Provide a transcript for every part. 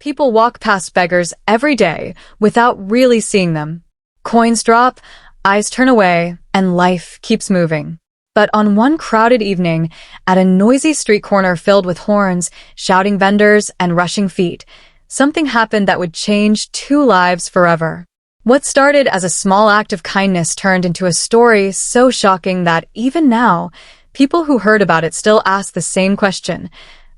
People walk past beggars every day without really seeing them. Coins drop, eyes turn away, and life keeps moving. But on one crowded evening, at a noisy street corner filled with horns, shouting vendors, and rushing feet, something happened that would change two lives forever. What started as a small act of kindness turned into a story so shocking that even now, people who heard about it still ask the same question.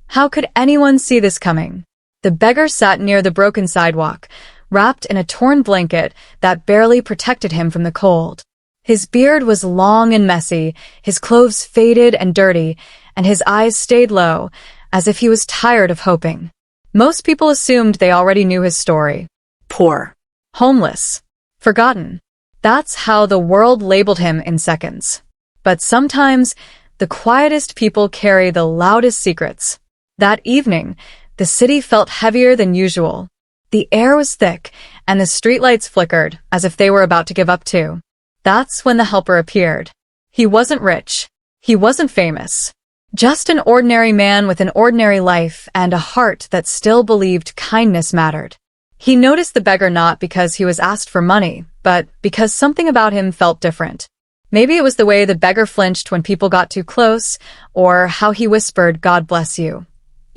How could anyone see this coming? The beggar sat near the broken sidewalk, wrapped in a torn blanket that barely protected him from the cold. His beard was long and messy, his clothes faded and dirty, and his eyes stayed low, as if he was tired of hoping. Most people assumed they already knew his story. Poor. Homeless. Forgotten. That's how the world labeled him in seconds. But sometimes, the quietest people carry the loudest secrets. That evening, the city felt heavier than usual. The air was thick, and the streetlights flickered, as if they were about to give up too. That's when the helper appeared. He wasn't rich. He wasn't famous. Just an ordinary man with an ordinary life and a heart that still believed kindness mattered. He noticed the beggar not because he was asked for money, but because something about him felt different. Maybe it was the way the beggar flinched when people got too close, or how he whispered, "God bless you,"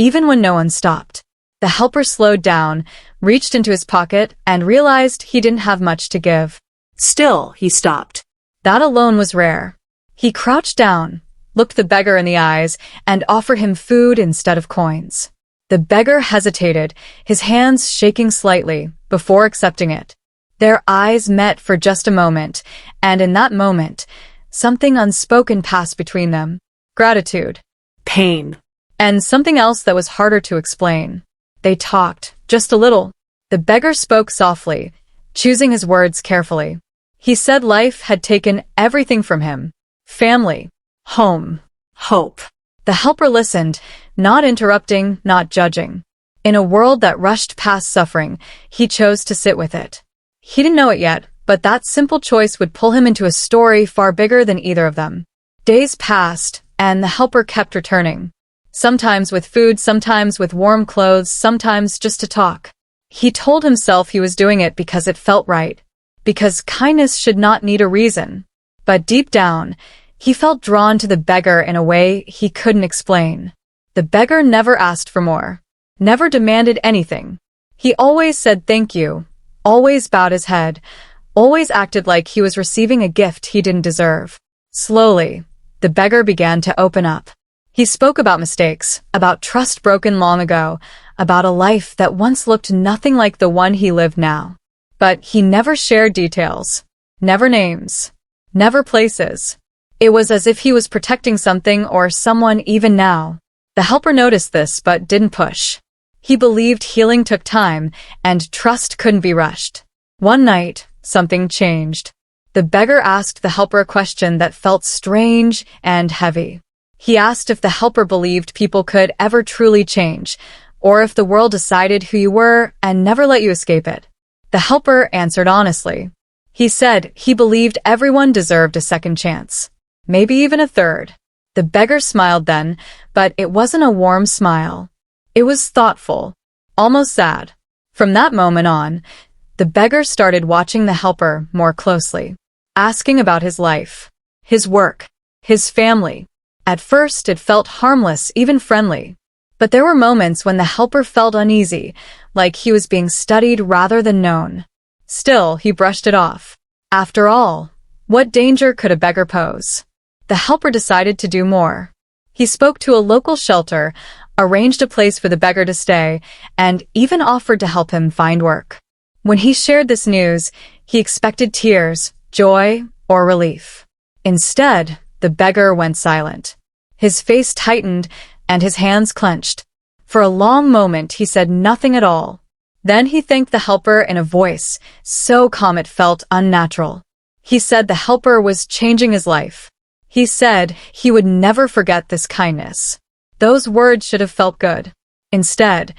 even when no one stopped. The helper slowed down, reached into his pocket, and realized he didn't have much to give. Still, he stopped. That alone was rare. He crouched down, looked the beggar in the eyes, and offered him food instead of coins. The beggar hesitated, his hands shaking slightly, before accepting it. Their eyes met for just a moment, and in that moment, something unspoken passed between them. Gratitude. Pain. And something else that was harder to explain. They talked, just a little. The beggar spoke softly, choosing his words carefully. He said life had taken everything from him. Family. Home. Hope. The helper listened, not interrupting, not judging. In a world that rushed past suffering, he chose to sit with it. He didn't know it yet, but that simple choice would pull him into a story far bigger than either of them. Days passed, and the helper kept returning. Sometimes with food, sometimes with warm clothes, sometimes just to talk. He told himself he was doing it because it felt right, because kindness should not need a reason. But deep down, he felt drawn to the beggar in a way he couldn't explain. The beggar never asked for more, never demanded anything. He always said thank you, always bowed his head, always acted like he was receiving a gift he didn't deserve. Slowly, the beggar began to open up. He spoke about mistakes, about trust broken long ago, about a life that once looked nothing like the one he lived now. But he never shared details, never names, never places. It was as if he was protecting something or someone even now. The helper noticed this but didn't push. He believed healing took time and trust couldn't be rushed. One night, something changed. The beggar asked the helper a question that felt strange and heavy. He asked if the helper believed people could ever truly change, or if the world decided who you were and never let you escape it. The helper answered honestly. He said he believed everyone deserved a second chance, maybe even a third. The beggar smiled then, but it wasn't a warm smile. It was thoughtful, almost sad. From that moment on, the beggar started watching the helper more closely, asking about his life, his work, his family. At first, it felt harmless, even friendly. But there were moments when the helper felt uneasy, like he was being studied rather than known. Still, he brushed it off. After all, what danger could a beggar pose? The helper decided to do more. He spoke to a local shelter, arranged a place for the beggar to stay, and even offered to help him find work. When he shared this news, he expected tears, joy, or relief. Instead, the beggar went silent. His face tightened, and his hands clenched. For a long moment, he said nothing at all. Then he thanked the helper in a voice so calm it felt unnatural. He said the helper was changing his life. He said he would never forget this kindness. Those words should have felt good. Instead,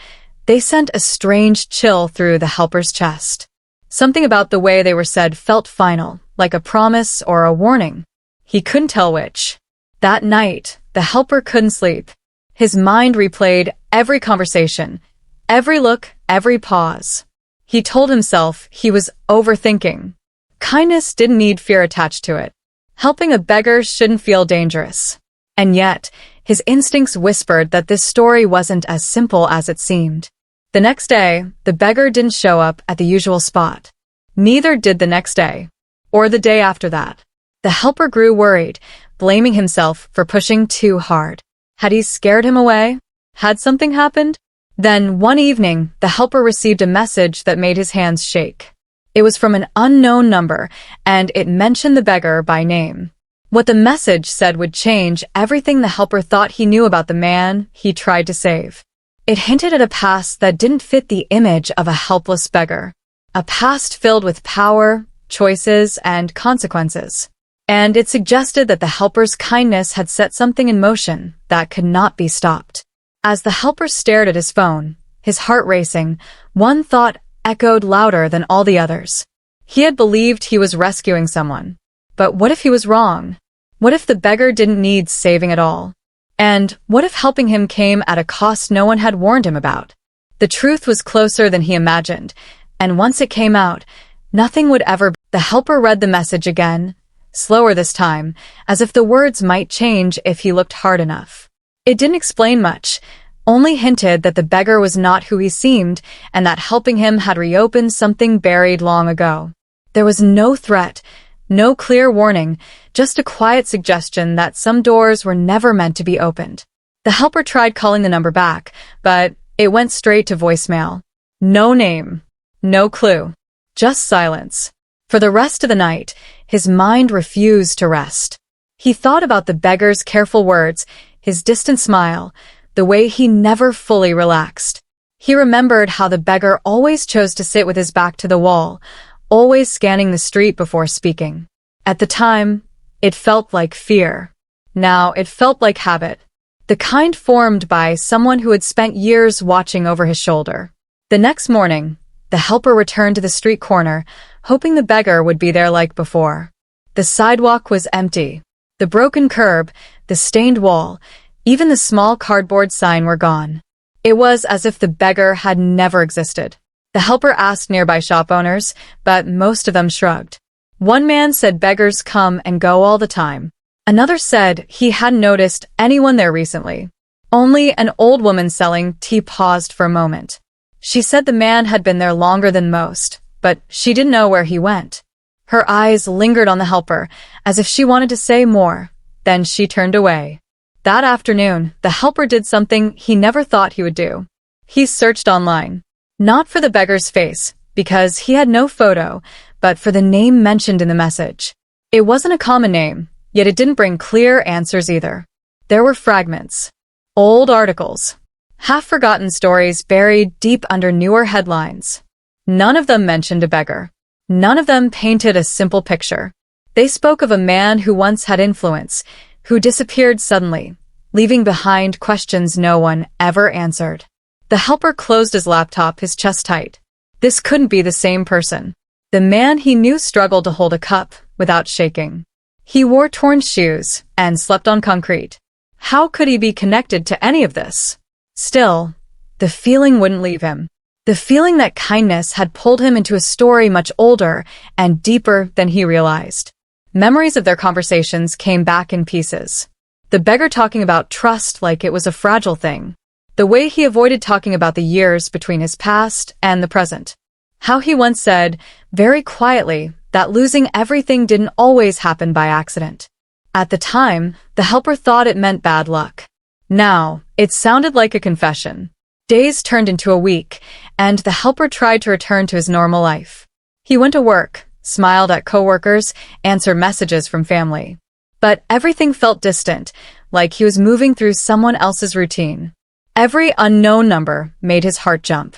they sent a strange chill through the helper's chest. Something about the way they were said felt final, like a promise or a warning. He couldn't tell which. That night, the helper couldn't sleep. His mind replayed every conversation, Every look, every pause. He told himself he was overthinking. Kindness didn't need fear attached to it. Helping a beggar shouldn't feel dangerous. And yet, his instincts whispered that this story wasn't as simple as it seemed. The next day, the beggar didn't show up at the usual spot. Neither did the next day, or the day after that. The helper grew worried, blaming himself for pushing too hard. Had he scared him away? Had something happened? Then, one evening, the helper received a message that made his hands shake. It was from an unknown number, and it mentioned the beggar by name. What the message said would change everything the helper thought he knew about the man he tried to save. It hinted at a past that didn't fit the image of a helpless beggar. A past filled with power, choices, and consequences. And it suggested that the helper's kindness had set something in motion that could not be stopped. As the helper stared at his phone, his heart racing, one thought echoed louder than all the others. He had believed he was rescuing someone. But what if he was wrong? What if the beggar didn't need saving at all? And what if helping him came at a cost no one had warned him about? The truth was closer than he imagined, and once it came out, nothing would ever be. The helper read the message again, slower this time, as if the words might change if he looked hard enough. It didn't explain much, only hinted that the beggar was not who he seemed and that helping him had reopened something buried long ago. There was no threat, no clear warning, just a quiet suggestion that some doors were never meant to be opened. The helper tried calling the number back, but it went straight to voicemail. No name, no clue, just silence. For the rest of the night, his mind refused to rest. He thought about the beggar's careful words, his distant smile, the way he never fully relaxed. He remembered how the beggar always chose to sit with his back to the wall, always scanning the street before speaking. At the time, it felt like fear. Now it felt like habit, the kind formed by someone who had spent years watching over his shoulder. The next morning, the helper returned to the street corner, hoping the beggar would be there like before. The sidewalk was empty. The broken curb, the stained wall, even the small cardboard sign were gone. It was as if the beggar had never existed. The helper asked nearby shop owners, but most of them shrugged. One man said beggars come and go all the time. Another said he hadn't noticed anyone there recently. Only an old woman selling tea paused for a moment. She said the man had been there longer than most, but she didn't know where he went. Her eyes lingered on the helper, as if she wanted to say more. Then she turned away. That afternoon, the helper did something he never thought he would do. He searched online. Not for the beggar's face, because he had no photo, but for the name mentioned in the message. It wasn't a common name, yet it didn't bring clear answers either. There were fragments. Old articles. Half-forgotten stories buried deep under newer headlines. None of them mentioned a beggar. None of them painted a simple picture. They spoke of a man who once had influence, who disappeared suddenly, leaving behind questions no one ever answered. The helper closed his laptop, his chest tight. This couldn't be the same person. The man he knew struggled to hold a cup without shaking. He wore torn shoes and slept on concrete. How could he be connected to any of this? Still, the feeling wouldn't leave him. The feeling that kindness had pulled him into a story much older and deeper than he realized. Memories of their conversations came back in pieces. The beggar talking about trust like it was a fragile thing. The way he avoided talking about the years between his past and the present. How he once said, very quietly, that losing everything didn't always happen by accident. At the time, the helper thought it meant bad luck. Now, it sounded like a confession. Days turned into a week, and the helper tried to return to his normal life. He went to work, smiled at coworkers, answered messages from family. But everything felt distant, like he was moving through someone else's routine. Every unknown number made his heart jump.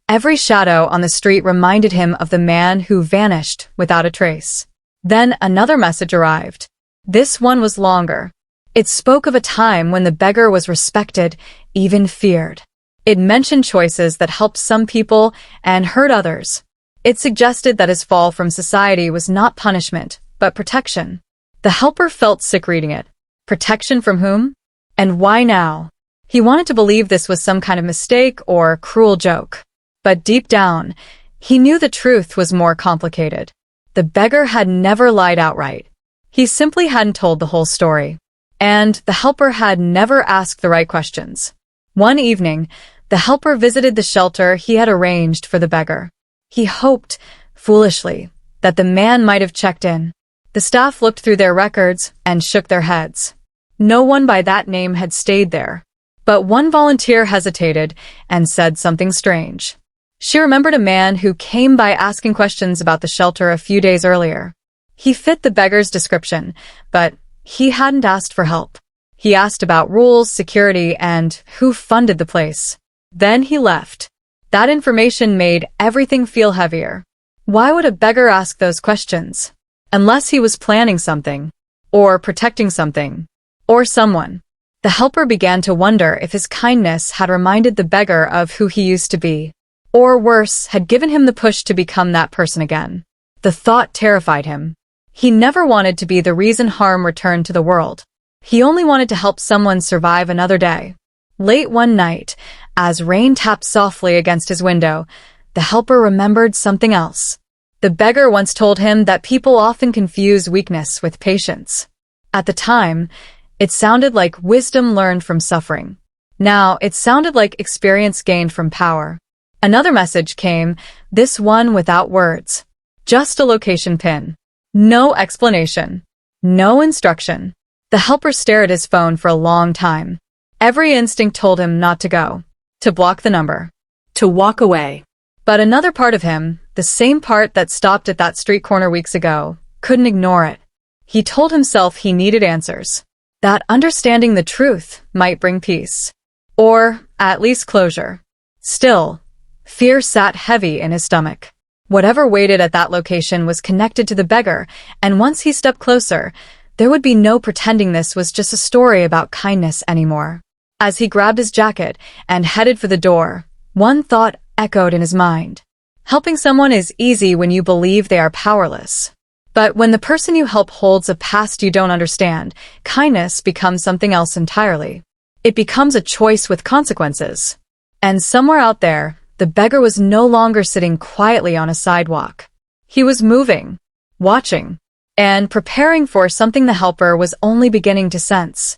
Every shadow on the street reminded him of the man who vanished without a trace. Then another message arrived. This one was longer. It spoke of a time when the beggar was respected, even feared. It mentioned choices that helped some people and hurt others. It suggested that his fall from society was not punishment, but protection. The helper felt sick reading it. Protection from whom? And why now? He wanted to believe this was some kind of mistake or cruel joke. But deep down, he knew the truth was more complicated. The beggar had never lied outright. He simply hadn't told the whole story. And the helper had never asked the right questions. One evening, the helper visited the shelter he had arranged for the beggar. He hoped, foolishly, that the man might have checked in. The staff looked through their records and shook their heads. No one by that name had stayed there. But one volunteer hesitated and said something strange. She remembered a man who came by asking questions about the shelter a few days earlier. He fit the beggar's description, but he hadn't asked for help. He asked about rules, security, and who funded the place. Then he left. That information made everything feel heavier. Why would a beggar ask those questions? Unless he was planning something, or protecting something, or someone. The helper began to wonder if his kindness had reminded the beggar of who he used to be, or worse, had given him the push to become that person again. The thought terrified him. He never wanted to be the reason harm returned to the world. He only wanted to help someone survive another day. Late one night, as rain tapped softly against his window, the helper remembered something else. The beggar once told him that people often confuse weakness with patience. At the time, it sounded like wisdom learned from suffering. Now, it sounded like experience gained from power. Another message came, this one without words. Just a location pin. No explanation. No instruction. The helper stared at his phone for a long time. Every instinct told him not to go, to block the number, to walk away. But another part of him, the same part that stopped at that street corner weeks ago, couldn't ignore it. He told himself he needed answers. That understanding the truth might bring peace. Or, at least closure. Still, fear sat heavy in his stomach. Whatever waited at that location was connected to the beggar, and once he stepped closer, there would be no pretending this was just a story about kindness anymore. As he grabbed his jacket and headed for the door, one thought echoed in his mind. Helping someone is easy when you believe they are powerless. But when the person you help holds a past you don't understand, kindness becomes something else entirely. It becomes a choice with consequences. And somewhere out there, the beggar was no longer sitting quietly on a sidewalk. He was moving, watching, and preparing for something the helper was only beginning to sense.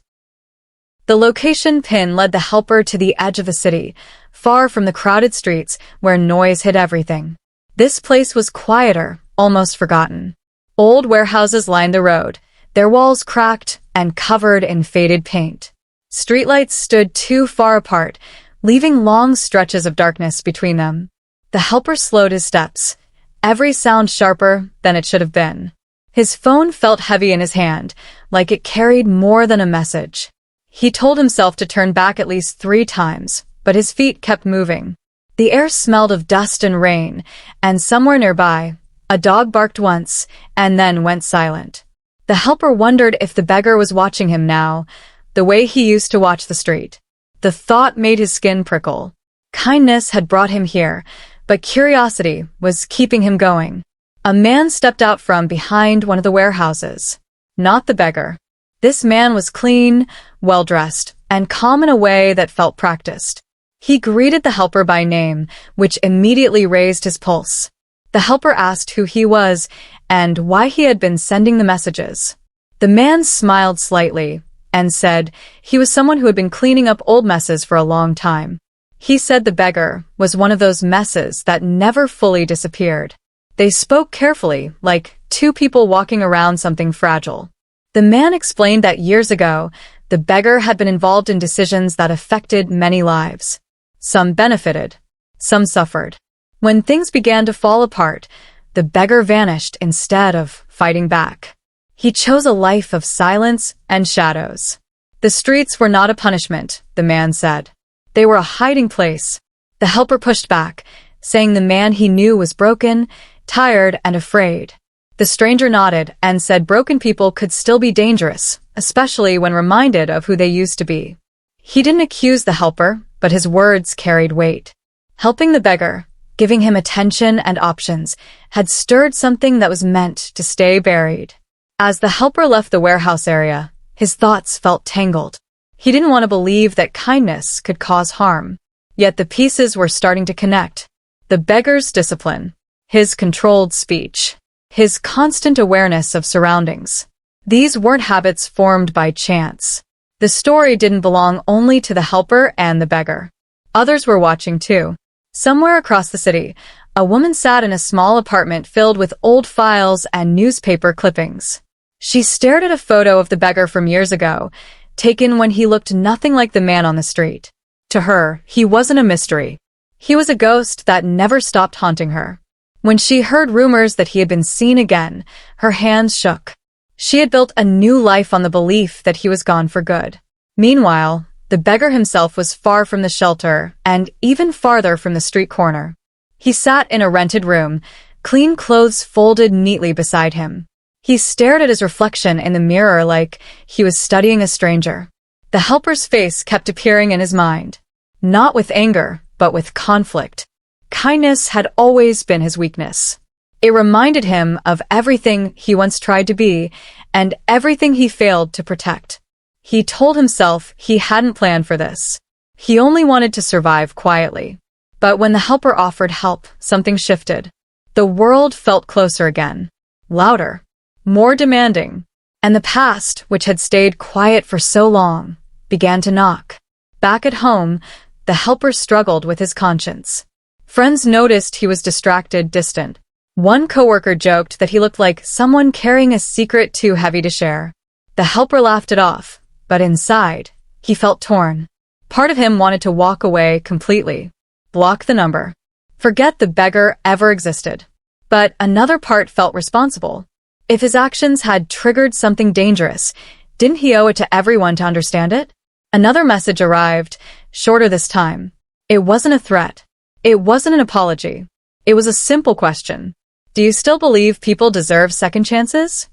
The location pin led the helper to the edge of the city, far from the crowded streets where noise hid everything. This place was quieter, almost forgotten. Old warehouses lined the road, their walls cracked and covered in faded paint. Streetlights stood too far apart, leaving long stretches of darkness between them. The helper slowed his steps, every sound sharper than it should have been. His phone felt heavy in his hand, like it carried more than a message. He told himself to turn back at least 3 times, but his feet kept moving. The air smelled of dust and rain, and somewhere nearby, a dog barked once and then went silent. The helper wondered if the beggar was watching him now, the way he used to watch the street. The thought made his skin prickle. Kindness had brought him here, but curiosity was keeping him going. A man stepped out from behind one of the warehouses. Not the beggar. This man was clean, well-dressed, and calm in a way that felt practiced. He greeted the helper by name, which immediately raised his pulse. The helper asked who he was and why he had been sending the messages. The man smiled slightly and said he was someone who had been cleaning up old messes for a long time. He said the beggar was one of those messes that never fully disappeared. They spoke carefully, like 2 people walking around something fragile. The man explained that years ago, the beggar had been involved in decisions that affected many lives. Some benefited, some suffered. When things began to fall apart, the beggar vanished instead of fighting back. He chose a life of silence and shadows. The streets were not a punishment, the man said. They were a hiding place. The helper pushed back, saying the man he knew was broken, tired, and afraid. The stranger nodded and said broken people could still be dangerous, especially when reminded of who they used to be. He didn't accuse the helper, but his words carried weight. Helping the beggar, giving him attention and options, had stirred something that was meant to stay buried. As the helper left the warehouse area, his thoughts felt tangled. He didn't want to believe that kindness could cause harm. Yet the pieces were starting to connect. The beggar's discipline, his controlled speech, his constant awareness of surroundings. These weren't habits formed by chance. The story didn't belong only to the helper and the beggar. Others were watching too. Somewhere across the city, a woman sat in a small apartment filled with old files and newspaper clippings. She stared at a photo of the beggar from years ago, taken when he looked nothing like the man on the street. To her, he wasn't a mystery. He was a ghost that never stopped haunting her. When she heard rumors that he had been seen again, her hands shook. She had built a new life on the belief that he was gone for good. Meanwhile, the beggar himself was far from the shelter and even farther from the street corner. He sat in a rented room, clean clothes folded neatly beside him. He stared at his reflection in the mirror like he was studying a stranger. The helper's face kept appearing in his mind, not with anger, but with conflict. Kindness had always been his weakness. It reminded him of everything he once tried to be and everything he failed to protect. He told himself he hadn't planned for this. He only wanted to survive quietly. But when the helper offered help, something shifted. The world felt closer again, louder, more demanding, and the past, which had stayed quiet for so long, began to knock. Back at home, the helper struggled with his conscience. Friends noticed he was distracted, distant. One coworker joked that he looked like someone carrying a secret too heavy to share. The helper laughed it off, but inside, he felt torn. Part of him wanted to walk away completely. Block the number. Forget the beggar ever existed. But another part felt responsible. If his actions had triggered something dangerous, didn't he owe it to everyone to understand it? Another message arrived, shorter this time. It wasn't a threat. It wasn't an apology. It was a simple question. Do you still believe people deserve second chances?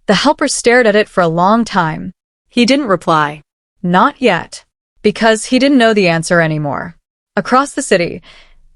The helper stared at it for a long time. He didn't reply. Not yet. Because he didn't know the answer anymore. Across the city,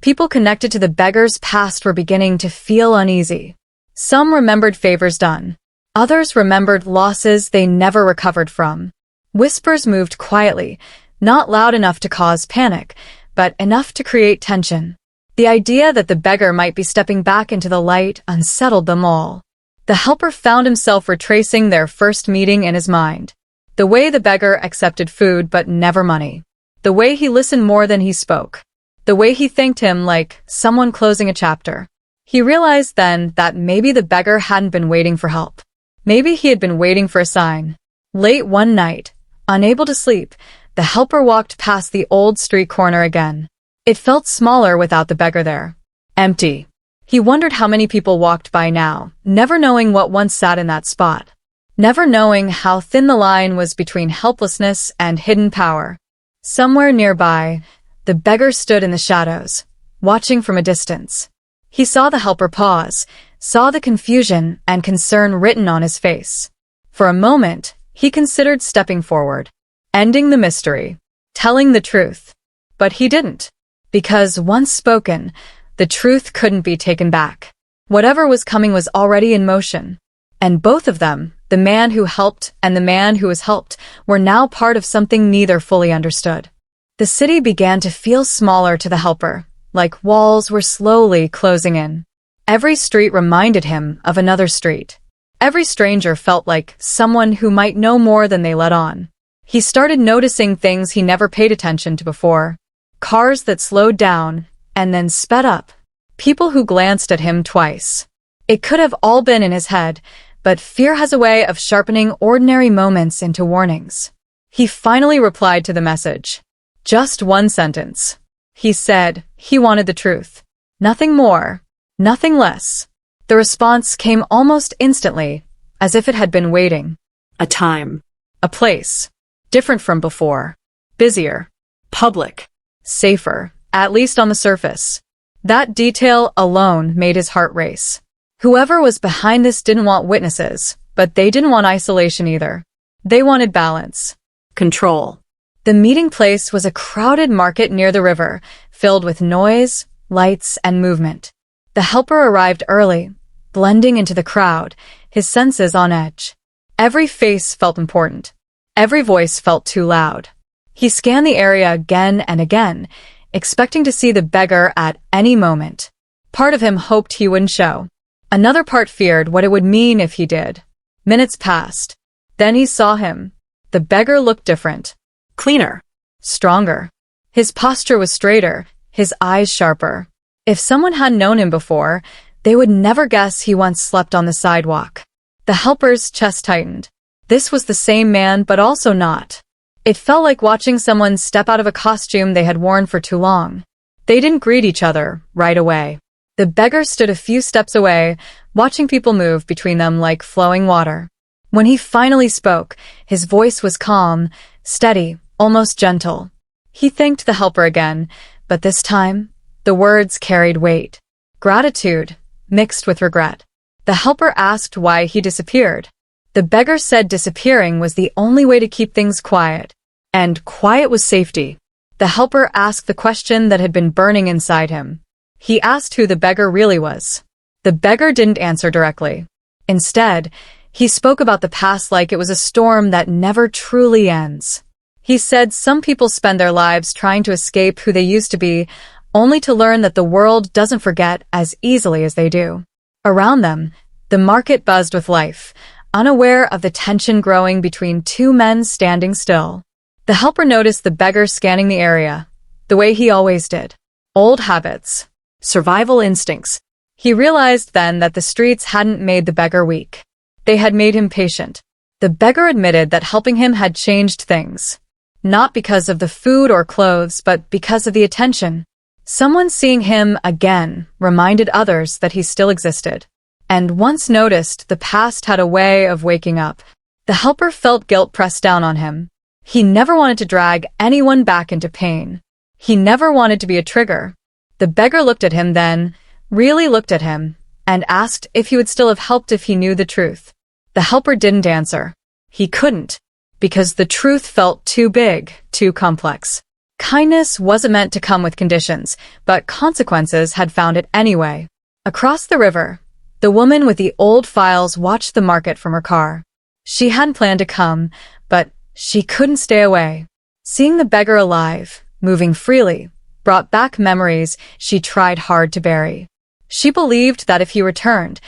people connected to the beggar's past were beginning to feel uneasy. Some remembered favors done. Others remembered losses they never recovered from. Whispers moved quietly, not loud enough to cause panic, but enough to create tension. The idea that the beggar might be stepping back into the light unsettled them all. The helper found himself retracing their first meeting in his mind. The way the beggar accepted food but never money. The way he listened more than he spoke. The way he thanked him like someone closing a chapter. He realized then that maybe the beggar hadn't been waiting for help. Maybe he had been waiting for a sign. Late one night, unable to sleep, the helper walked past the old street corner again. It felt smaller without the beggar there. Empty. He wondered how many people walked by now, never knowing what once sat in that spot. Never knowing how thin the line was between helplessness and hidden power. Somewhere nearby, the beggar stood in the shadows, watching from a distance. He saw the helper pause, saw the confusion and concern written on his face. For a moment, he considered stepping forward, ending the mystery, telling the truth. But he didn't. Because once spoken, the truth couldn't be taken back. Whatever was coming was already in motion. And both of them, the man who helped and the man who was helped, were now part of something neither fully understood. The city began to feel smaller to the helper, like walls were slowly closing in. Every street reminded him of another street. Every stranger felt like someone who might know more than they let on. He started noticing things he never paid attention to before. Cars that slowed down and then sped up. People who glanced at him twice. It could have all been in his head, but fear has a way of sharpening ordinary moments into warnings. He finally replied to the message. Just one sentence. He said he wanted the truth. Nothing more, nothing less. The response came almost instantly, as if it had been waiting. A time. A place. Different from before. Busier. Public. Safer, at least on the surface. That detail alone made his heart race. Whoever was behind this didn't want witnesses, but they didn't want isolation either. They wanted balance. Control. The meeting place was a crowded market near the river, filled with noise, lights, and movement. The helper arrived early, blending into the crowd, his senses on edge. Every face felt important. Every voice felt too loud. He scanned the area again and again, expecting to see the beggar at any moment. Part of him hoped he wouldn't show. Another part feared what it would mean if he did. Minutes passed. Then he saw him. The beggar looked different. Cleaner. Stronger. His posture was straighter, his eyes sharper. If someone had known him before, they would never guess he once slept on the sidewalk. The helper's chest tightened. This was the same man, but also not. It felt like watching someone step out of a costume they had worn for too long. They didn't greet each other right away. The beggar stood a few steps away, watching people move between them like flowing water. When he finally spoke, his voice was calm, steady, almost gentle. He thanked the helper again, but this time, the words carried weight. Gratitude, mixed with regret. The helper asked why he disappeared. The beggar said disappearing was the only way to keep things quiet. And quiet was safety. The helper asked the question that had been burning inside him. He asked who the beggar really was. The beggar didn't answer directly. Instead, he spoke about the past like it was a storm that never truly ends. He said some people spend their lives trying to escape who they used to be, only to learn that the world doesn't forget as easily as they do. Around them, the market buzzed with life, unaware of the tension growing between two men standing still. The helper noticed the beggar scanning the area, the way he always did. Old habits. Survival instincts. He realized then that the streets hadn't made the beggar weak. They had made him patient. The beggar admitted that helping him had changed things. Not because of the food or clothes, but because of the attention. Someone seeing him again reminded others that he still existed. And once noticed, the past had a way of waking up. The helper felt guilt pressed down on him. He never wanted to drag anyone back into pain. He never wanted to be a trigger. The beggar looked at him then, really looked at him, and asked if he would still have helped if he knew the truth. The helper didn't answer. He couldn't, because the truth felt too big, too complex. Kindness wasn't meant to come with conditions, but consequences had found it anyway. Across the river, the woman with the old files watched the market from her car. She hadn't planned to come, but she couldn't stay away. Seeing the beggar alive, moving freely, brought back memories she tried hard to bury. She believed that if he returned,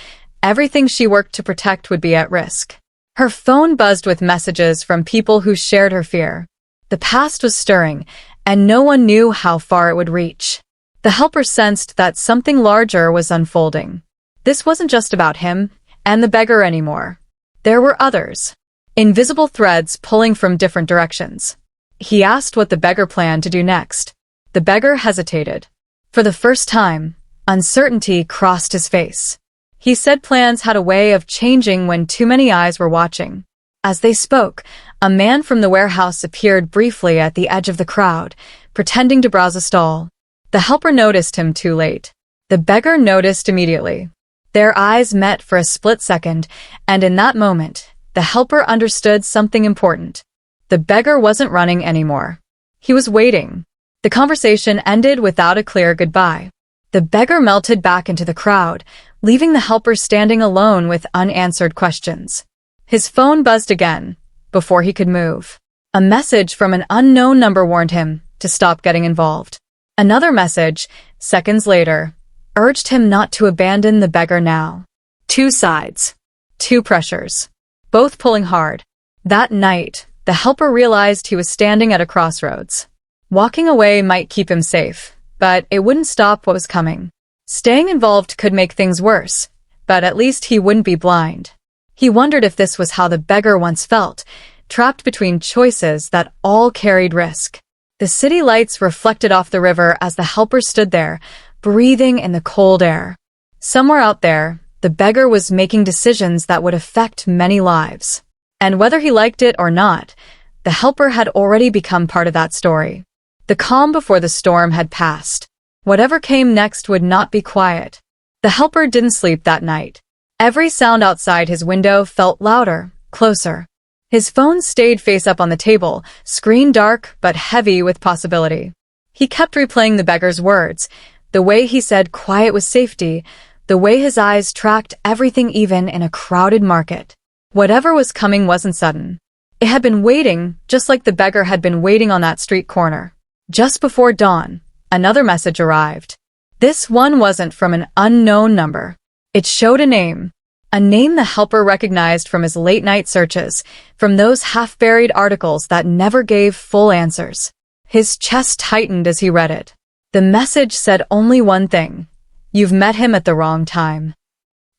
everything she worked to protect would be at risk. Her phone buzzed with messages from people who shared her fear. The past was stirring, and no one knew how far it would reach. The helper sensed that something larger was unfolding. This wasn't just about him and the beggar anymore. There were others. Invisible threads pulling from different directions. He asked what the beggar planned to do next. The beggar hesitated. For the first time, uncertainty crossed his face. He said plans had a way of changing when too many eyes were watching. As they spoke, a man from the warehouse appeared briefly at the edge of the crowd, pretending to browse a stall. The helper noticed him too late. The beggar noticed immediately. Their eyes met for a split second, and in that moment, the helper understood something important. The beggar wasn't running anymore. He was waiting. The conversation ended without a clear goodbye. The beggar melted back into the crowd, leaving the helper standing alone with unanswered questions. His phone buzzed again, before he could move. A message from an unknown number warned him to stop getting involved. Another message, seconds later, urged him not to abandon the beggar now. Two sides. Two pressures. Both pulling hard. That night, the helper realized he was standing at a crossroads. Walking away might keep him safe, but it wouldn't stop what was coming. Staying involved could make things worse, but at least he wouldn't be blind. He wondered if this was how the beggar once felt, trapped between choices that all carried risk. The city lights reflected off the river as the helper stood there, breathing in the cold air. Somewhere out there, the beggar was making decisions that would affect many lives. And whether he liked it or not, the helper had already become part of that story. The calm before the storm had passed. Whatever came next would not be quiet. The helper didn't sleep that night. Every sound outside his window felt louder, closer. His phone stayed face up on the table, screen dark but heavy with possibility. He kept replaying the beggar's words, the way he said quiet was safety, the way his eyes tracked everything even in a crowded market. Whatever was coming wasn't sudden. It had been waiting, just like the beggar had been waiting on that street corner. Just before dawn, another message arrived. This one wasn't from an unknown number. It showed a name the helper recognized from his late-night searches, from those half-buried articles that never gave full answers. His chest tightened as he read it. The message said only one thing: "You've met him at the wrong time."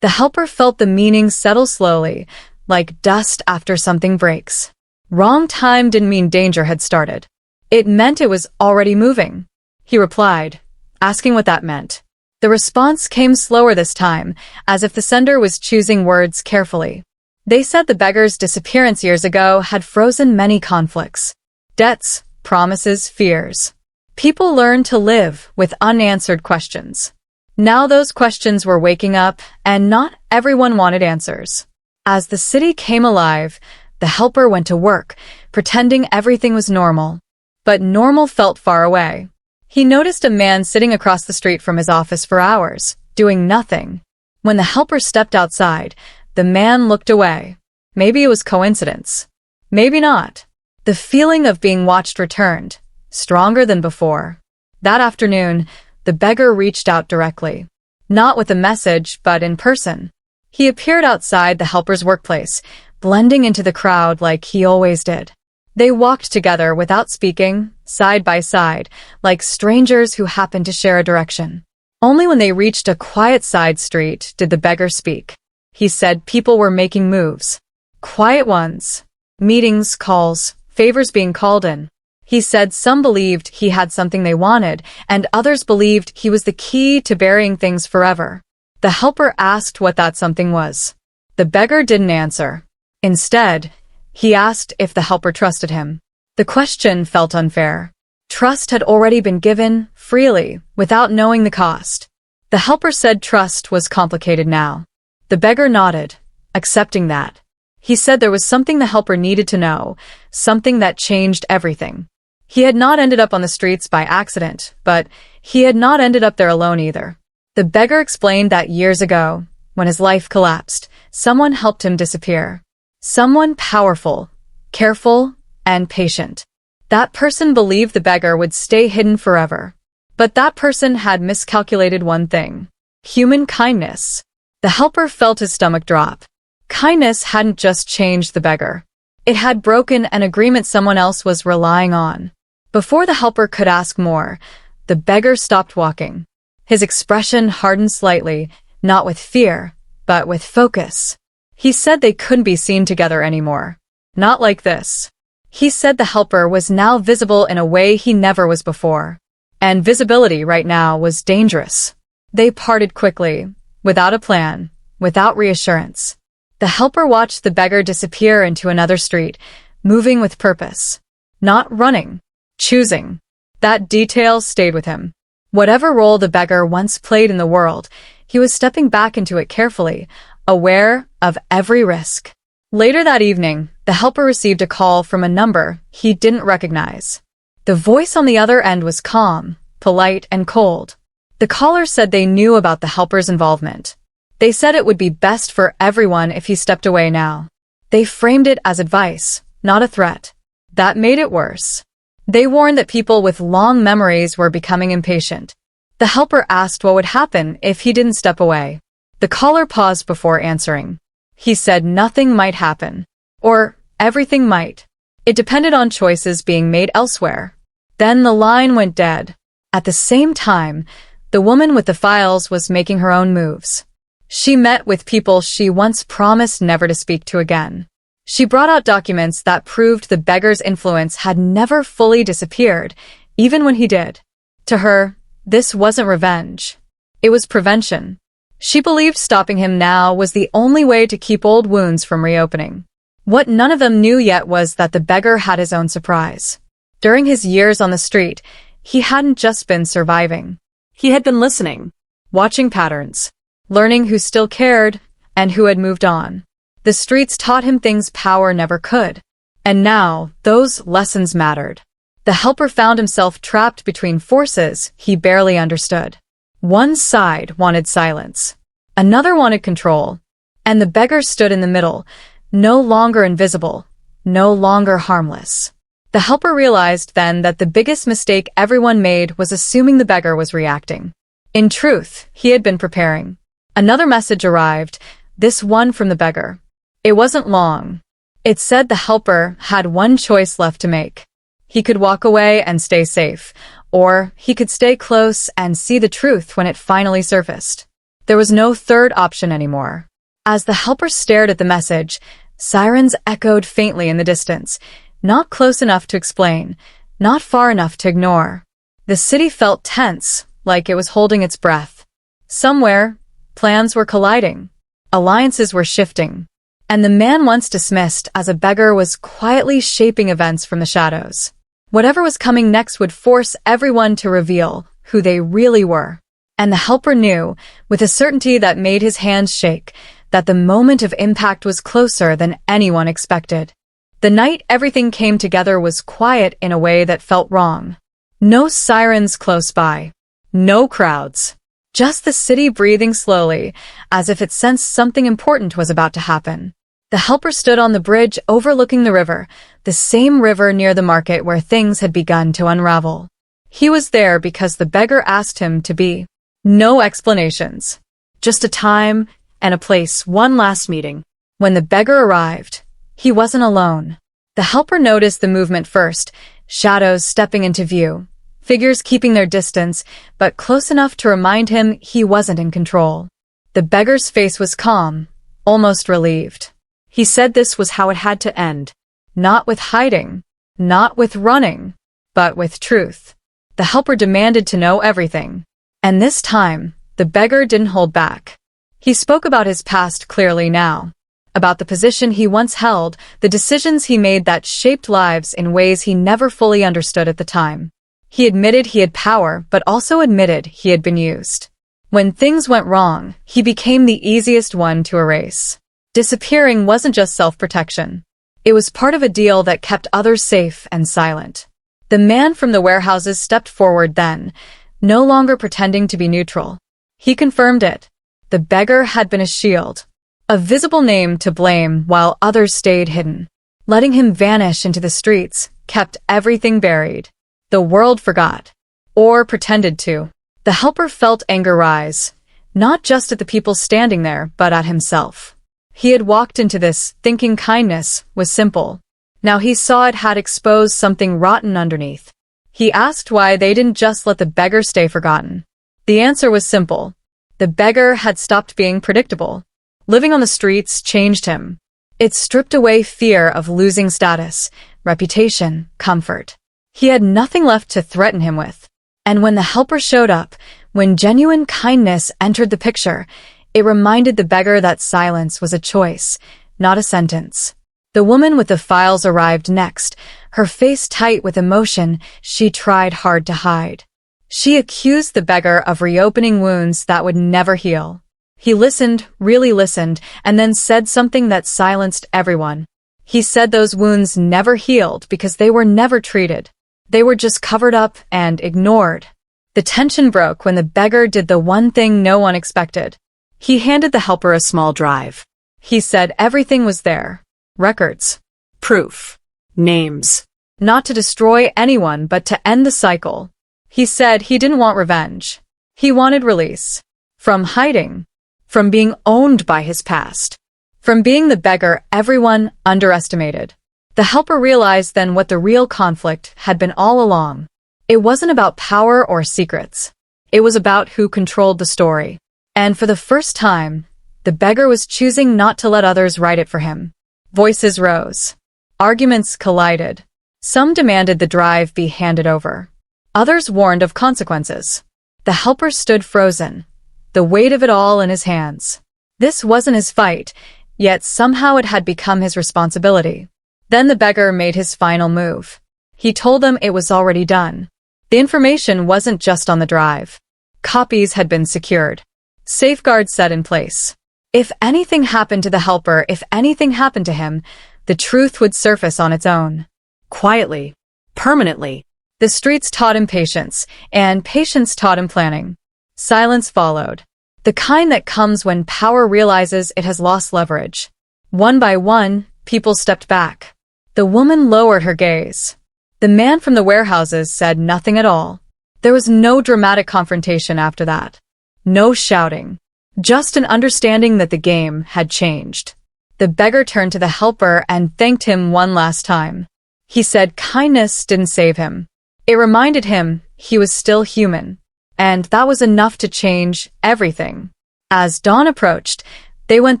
The helper felt the meaning settle slowly, like dust after something breaks. Wrong time didn't mean danger had started. It meant it was already moving. He replied, asking what that meant. The response came slower this time, as if the sender was choosing words carefully. They said the beggar's disappearance years ago had frozen many conflicts. Debts, promises, fears. People learned to live with unanswered questions. Now those questions were waking up, and not everyone wanted answers. As the city came alive, the helper went to work, pretending everything was normal. But normal felt far away. He noticed a man sitting across the street from his office for hours, doing nothing. When the helper stepped outside, the man looked away. Maybe it was coincidence. Maybe not. The feeling of being watched returned, stronger than before. That afternoon, the beggar reached out directly. Not with a message, but in person. He appeared outside the helper's workplace, blending into the crowd like he always did. They walked together without speaking, side by side, like strangers who happened to share a direction. Only when they reached a quiet side street did the beggar speak. He said people were making moves. Quiet ones. Meetings, calls, favors being called in. He said some believed he had something they wanted, and others believed he was the key to burying things forever. The helper asked what that something was. The beggar didn't answer. Instead, he asked if the helper trusted him. The question felt unfair. Trust had already been given, freely, without knowing the cost. The helper said trust was complicated now. The beggar nodded, accepting that. He said there was something the helper needed to know, something that changed everything. He had not ended up on the streets by accident, but he had not ended up there alone either. The beggar explained that years ago, when his life collapsed, someone helped him disappear. Someone powerful, careful, and patient. That person believed the beggar would stay hidden forever. But that person had miscalculated one thing: human kindness. The helper felt his stomach drop. Kindness hadn't just changed the beggar. It had broken an agreement someone else was relying on. Before the helper could ask more, the beggar stopped walking. His expression hardened slightly, not with fear, but with focus. He said they couldn't be seen together anymore. Not like this. He said the helper was now visible in a way he never was before. And visibility right now was dangerous. They parted quickly, without a plan, without reassurance. The helper watched the beggar disappear into another street, moving with purpose. Not running. Choosing. That detail stayed with him. Whatever role the beggar once played in the world, he was stepping back into it carefully, aware of every risk. Later that evening, the helper received a call from a number he didn't recognize. The voice on the other end was calm, polite, and cold. The caller said they knew about the helper's involvement. They said it would be best for everyone if he stepped away now. They framed it as advice, not a threat. That made it worse. They warned that people with long memories were becoming impatient. The helper asked what would happen if he didn't step away. The caller paused before answering. He said nothing might happen. Or everything might. It depended on choices being made elsewhere. Then the line went dead. At the same time, the woman with the files was making her own moves. She met with people she once promised never to speak to again. She brought out documents that proved the beggar's influence had never fully disappeared, even when he did. To her, this wasn't revenge. It was prevention. She believed stopping him now was the only way to keep old wounds from reopening. What none of them knew yet was that the beggar had his own surprise. During his years on the street, he hadn't just been surviving. He had been listening, Watching patterns, learning who still cared and who had moved on. The streets taught him things power never could. And now, those lessons mattered. The helper found himself trapped between forces he barely understood. One side wanted silence. Another wanted control. And the beggar stood in the middle, no longer invisible, no longer harmless. The helper realized then that the biggest mistake everyone made was assuming the beggar was reacting. In truth, he had been preparing. Another message arrived, this one from the beggar. It wasn't long. It said the helper had one choice left to make. He could walk away and stay safe, or he could stay close and see the truth when it finally surfaced. There was no third option anymore. As the helper stared at the message, sirens echoed faintly in the distance, not close enough to explain, not far enough to ignore. The city felt tense, like it was holding its breath. Somewhere, plans were colliding. Alliances were shifting. And the man once dismissed as a beggar was quietly shaping events from the shadows. Whatever was coming next would force everyone to reveal who they really were. And the helper knew, with a certainty that made his hands shake, that the moment of impact was closer than anyone expected. The night everything came together was quiet in a way that felt wrong. No sirens close by. No crowds. Just the city breathing slowly, as if it sensed something important was about to happen. The helper stood on the bridge overlooking the river, the same river near the market where things had begun to unravel. He was there because the beggar asked him to be. No explanations. Just a time and a place, one last meeting. When the beggar arrived, he wasn't alone. The helper noticed the movement first, shadows stepping into view, figures keeping their distance, but close enough to remind him he wasn't in control. The beggar's face was calm, almost relieved. He said this was how it had to end. Not with hiding, not with running, but with truth. The helper demanded to know everything. And this time, the beggar didn't hold back. He spoke about his past clearly now. About the position he once held, the decisions he made that shaped lives in ways he never fully understood at the time. He admitted he had power, but also admitted he had been used. When things went wrong, he became the easiest one to erase. Disappearing wasn't just self-protection. It was part of a deal that kept others safe and silent. The man from the warehouses stepped forward then, no longer pretending to be neutral. He confirmed it. The beggar had been a shield, a visible name to blame while others stayed hidden. Letting him vanish into the streets kept everything buried. The world forgot, or pretended to. The helper felt anger rise, not just at the people standing there, but at himself. He had walked into this thinking kindness was simple. Now he saw it had exposed something rotten underneath. He asked why they didn't just let the beggar stay forgotten. The answer was simple. The beggar had stopped being predictable. Living on the streets changed him. It stripped away fear of losing status, reputation, comfort. He had nothing left to threaten him with. And when the helper showed up, when genuine kindness entered the picture, it reminded the beggar that silence was a choice, not a sentence. The woman with the files arrived next, her face tight with emotion she tried hard to hide. She accused the beggar of reopening wounds that would never heal. He listened, really listened, and then said something that silenced everyone. He said those wounds never healed because they were never treated. They were just covered up and ignored. The tension broke when the beggar did the one thing no one expected. He handed the helper a small drive. He said everything was there. Records. Proof. Names. Not to destroy anyone but to end the cycle. He said he didn't want revenge. He wanted release. From hiding. From being owned by his past. From being the beggar everyone underestimated. The helper realized then what the real conflict had been all along. It wasn't about power or secrets. It was about who controlled the story. And for the first time, the beggar was choosing not to let others write it for him. Voices rose. Arguments collided. Some demanded the drive be handed over. Others warned of consequences. The helper stood frozen, the weight of it all in his hands. This wasn't his fight, yet somehow it had become his responsibility. Then the beggar made his final move. He told them it was already done. The information wasn't just on the drive. Copies had been secured. Safeguards set in place. If anything happened to the helper, if anything happened to him, the truth would surface on its own. Quietly. Permanently. The streets taught him patience, and patience taught him planning. Silence followed. The kind that comes when power realizes it has lost leverage. One by one, people stepped back. The woman lowered her gaze. The man from the warehouses said nothing at all. There was no dramatic confrontation after that. No shouting. Just an understanding that the game had changed. The beggar turned to the helper and thanked him one last time. He said kindness didn't save him. It reminded him he was still human. And that was enough to change everything. As dawn approached, they went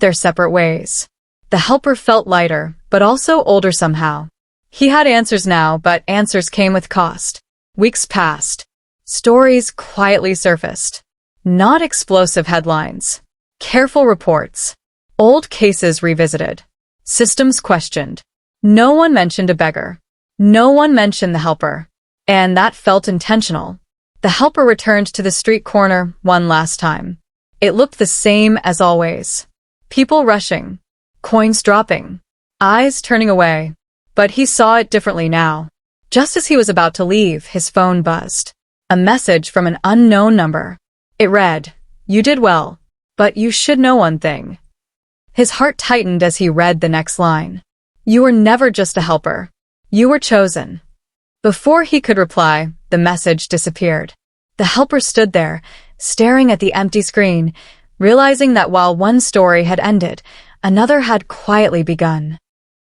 their separate ways. The helper felt lighter, but also older somehow. He had answers now, but answers came with cost. Weeks passed. Stories quietly surfaced. Not explosive headlines. Careful reports. Old cases revisited. Systems questioned. No one mentioned a beggar. No one mentioned the helper. And that felt intentional. The helper returned to the street corner one last time. It looked the same as always. People rushing. Coins dropping. Eyes turning away. But he saw it differently now. Just as he was about to leave, his phone buzzed. A message from an unknown number. It read, "You did well, but you should know one thing." His heart tightened as he read the next line. "You were never just a helper. You were chosen." Before he could reply, the message disappeared. The helper stood there, staring at the empty screen, realizing that while one story had ended, another had quietly begun.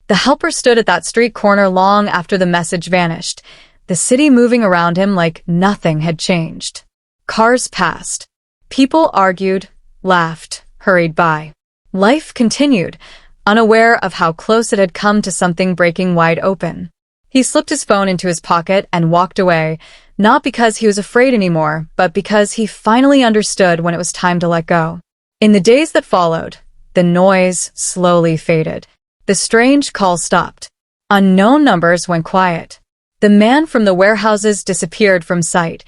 The helper stood at that street corner long after the message vanished, the city moving around him like nothing had changed. Cars passed. People argued, laughed, hurried by. Life continued, unaware of how close it had come to something breaking wide open. He slipped his phone into his pocket and walked away, not because he was afraid anymore, but because he finally understood when it was time to let go. In the days that followed, the noise slowly faded. The strange call stopped. Unknown numbers went quiet. The man from the warehouses disappeared from sight,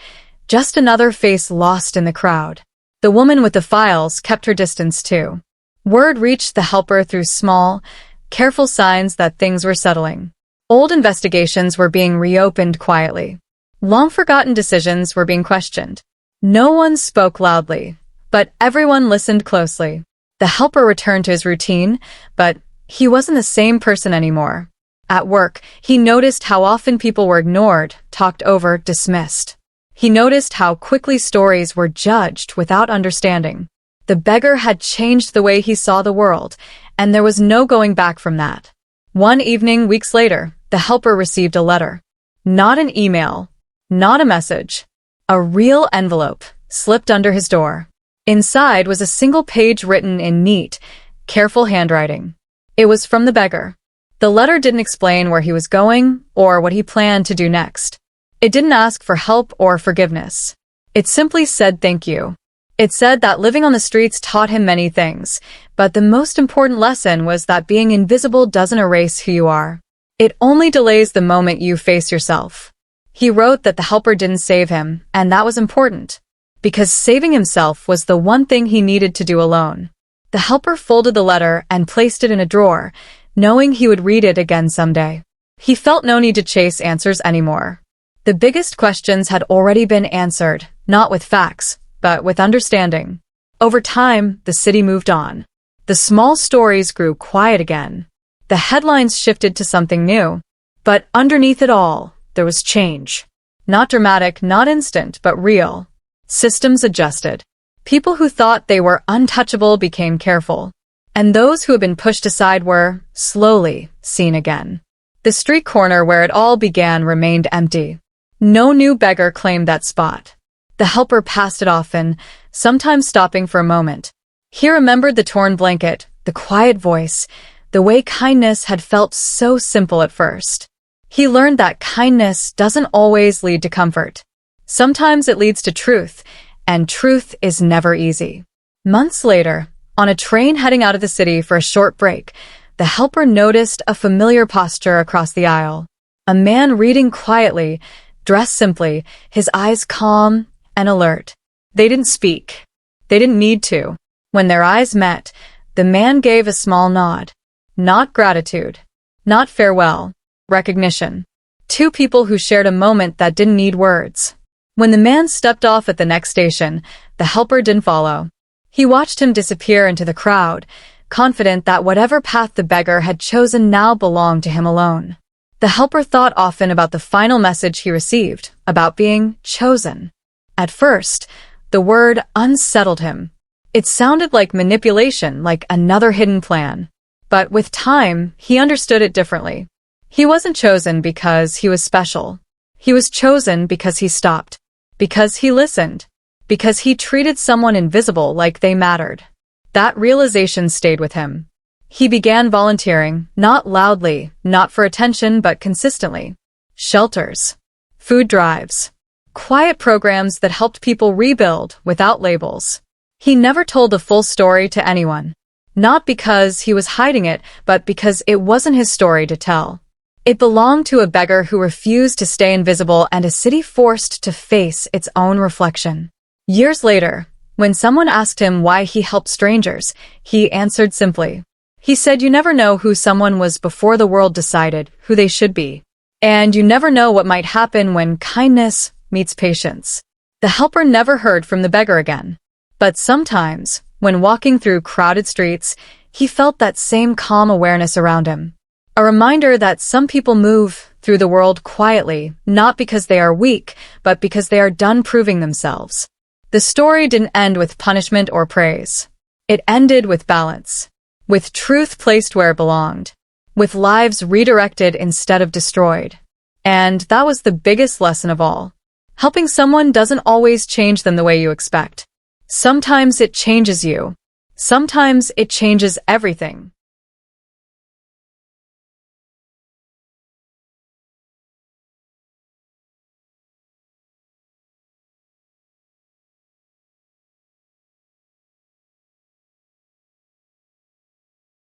just another face lost in the crowd. The woman with the files kept her distance too. Word reached the helper through small, careful signs that things were settling. Old investigations were being reopened quietly. Long-forgotten decisions were being questioned. No one spoke loudly, but everyone listened closely. The helper returned to his routine, but he wasn't the same person anymore. At work, he noticed how often people were ignored, talked over, dismissed. He noticed how quickly stories were judged without understanding. The beggar had changed the way he saw the world, and there was no going back from that. One evening, weeks later, the helper received a letter. Not an email, not a message. A real envelope slipped under his door. Inside was a single page written in neat, careful handwriting. It was from the beggar. The letter didn't explain where he was going or what he planned to do next. It didn't ask for help or forgiveness. It simply said thank you. It said that living on the streets taught him many things, but the most important lesson was that being invisible doesn't erase who you are. It only delays the moment you face yourself. He wrote that the helper didn't save him, and that was important, because saving himself was the one thing he needed to do alone. The helper folded the letter and placed it in a drawer, knowing he would read it again someday. He felt no need to chase answers anymore. The biggest questions had already been answered, not with facts, but with understanding. Over time, the city moved on. The small stories grew quiet again. The headlines shifted to something new. But underneath it all, there was change. Not dramatic, not instant, but real. Systems adjusted. People who thought they were untouchable became careful. And those who had been pushed aside were, slowly, seen again. The street corner where it all began remained empty. No new beggar claimed that spot. The helper passed it often, sometimes stopping for a moment. He remembered the torn blanket, the quiet voice, the way kindness had felt so simple at first. He learned that kindness doesn't always lead to comfort. Sometimes it leads to truth, and truth is never easy. Months later, on a train heading out of the city for a short break, the helper noticed a familiar posture across the aisle. A man reading quietly, dressed simply, his eyes calm and alert. They didn't speak. They didn't need to. When their eyes met, the man gave a small nod. Not gratitude. Not farewell. Recognition. Two people who shared a moment that didn't need words. When the man stepped off at the next station, the helper didn't follow. He watched him disappear into the crowd, confident that whatever path the beggar had chosen now belonged to him alone. The helper thought often about the final message he received, about being chosen. At first, the word unsettled him. It sounded like manipulation, like another hidden plan. But with time, he understood it differently. He wasn't chosen because he was special. He was chosen because he stopped, because he listened, because he treated someone invisible like they mattered. That realization stayed with him. He began volunteering, not loudly, not for attention, but consistently. Shelters, food drives, quiet programs that helped people rebuild without labels. He never told the full story to anyone. Not because he was hiding it, but because it wasn't his story to tell. It belonged to a beggar who refused to stay invisible and a city forced to face its own reflection. Years later, when someone asked him why he helped strangers, he answered simply. He said, "You never know who someone was before the world decided who they should be. And you never know what might happen when kindness meets patience." The helper never heard from the beggar again. But sometimes, when walking through crowded streets, he felt that same calm awareness around him. A reminder that some people move through the world quietly, not because they are weak, but because they are done proving themselves. The story didn't end with punishment or praise. It ended with balance, with truth placed where it belonged, with lives redirected instead of destroyed. And that was the biggest lesson of all. Helping someone doesn't always change them the way you expect. Sometimes it changes you. Sometimes it changes everything.